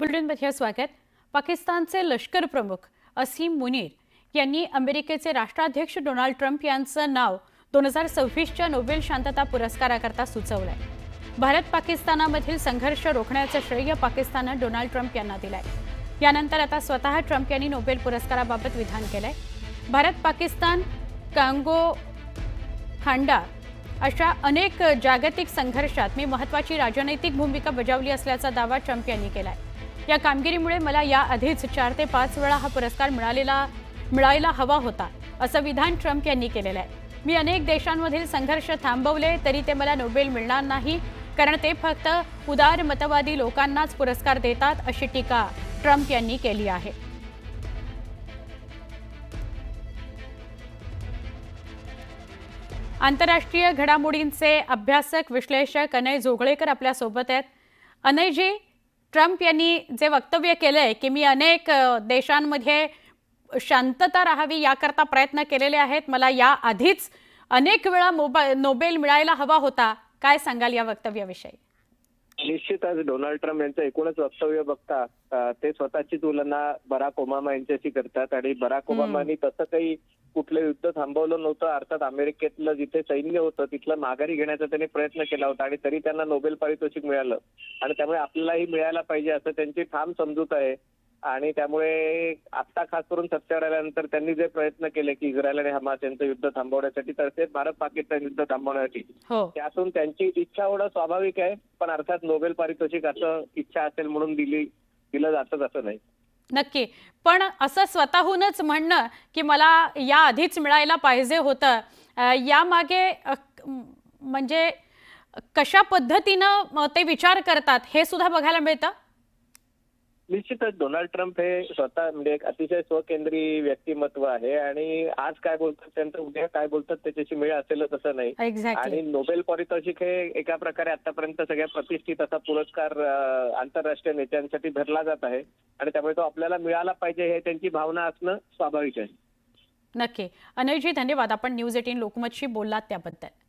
बुलेटिनमध्ये स्वागत। पाकिस्तानचे लष्कर प्रमुख असीम मुनीर यांनी अमेरिकेचे राष्ट्राध्यक्ष डोनाल्ड ट्रम्प यांचं नाव 2026च्या नोबेल शांतता पुरस्काराकरता सुचवलंय। भारत पाकिस्तानामधील संघर्ष रोखण्याचं श्रेय पाकिस्तानने डोनाल्ड ट्रम्प यांना दिलंय। यानंतर आता स्वतः ट्रम्प यांनी नोबेल पुरस्काराबाबत विधान केलंय। भारत पाकिस्तान कांगो खांडा अशा अनेक जागतिक संघर्षात मी महत्त्वाची राजनैतिक भूमिका बजावली असल्याचा दावा ट्रम्प यांनी केलाय। या कामगिरीमुळे मला याआधीच 4 ते 5 वेळा हा पुरस्कार मिळायला हवा होता, असं विधान ट्रम्प यांनी केलेलं आहे। मी अनेक देशांमधील संघर्ष थांबवले तरी ते मला नोबेल मिळणार नाही, कारण ते फक्त उदारमतवादी लोकांनाच पुरस्कार देतात, अशी टीका ट्रम्प यांनी केली आहे। आंतरराष्ट्रीय घडामोडींचे अभ्यासक विश्लेषक अनय जोगळेकर आपल्या सोबत आहेत। अनयजी, ट्रम्प यांनी जे वक्तव्य केलंय की मी अनेक देशांमध्ये शांतता राहावी याकरता प्रयत्न केलेले आहेत, मला या आधीच अनेक वेळा नोबेल मिळायला हवा होता, काय सांगाल या वक्तव्याविषयी? निश्चितच डोनाल्ड ट्रम्प यांचं एकूणच वक्तव्य बघता ते स्वतःची तुलना बराक ओबामा यांच्याशी करतात आणि बराक ओबामांनी तसं काही कुठलं युद्ध थांबवलं नव्हतं। अर्थात अमेरिकेतलं जिथे सैन्य होतं तिथलं माघारी घेण्याचा त्यांनी प्रयत्न केला होता आणि तरी त्यांना नोबेल पारितोषिक मिळालं आणि त्यामुळे आपल्यालाही मिळायला पाहिजे असं त्यांची ठाम समजूत आहे। आणि त्यामुळे आता खास करून सत्तेवर आल्यानंतर त्यांनी जे प्रयत्न केले की इस्रायल आणि हमास यांचं युद्ध थांबवण्यासाठी, तर ते भारत पाकिस्तान युद्ध थांबवण्यासाठी, त्यातून त्यांची इच्छा होणं स्वाभाविक आहे। पण अर्थात नोबेल पारितोषिक असं इच्छा असेल म्हणून दिलं जातं असं नाही। नक्की, पण असं स्वतःहूनच म्हणणं की मला या आधीच मिळायला पाहिजे होतं, यामागे म्हणजे कशा पद्धतीनं ते विचार करतात हे सुद्धा बघायला मिळतं। निश्चितच डोनाल्ड ट्रम्प हे स्वतः म्हणजे एक अतिशय स्वकेंद्री व्यक्तिमत्व आहे आणि आज काय बोलतात त्यांचं उद्या काय बोलतात त्याच्याशी मेळ असेलच असं नाही। आणि नोबेल पारितोषिक हे एका प्रकारे आतापर्यंत सगळ्यात प्रतिष्ठित असा पुरस्कार आंतरराष्ट्रीय नेत्यांसाठी धरला जात आहे आणि त्यामुळे तो आपल्याला मिळाला पाहिजे हे त्यांची भावना असणं स्वाभाविक आहे। नक्की। अनयजी, धन्यवाद, आपण न्यूज 18 लोकमतशी बोललात त्याबद्दल।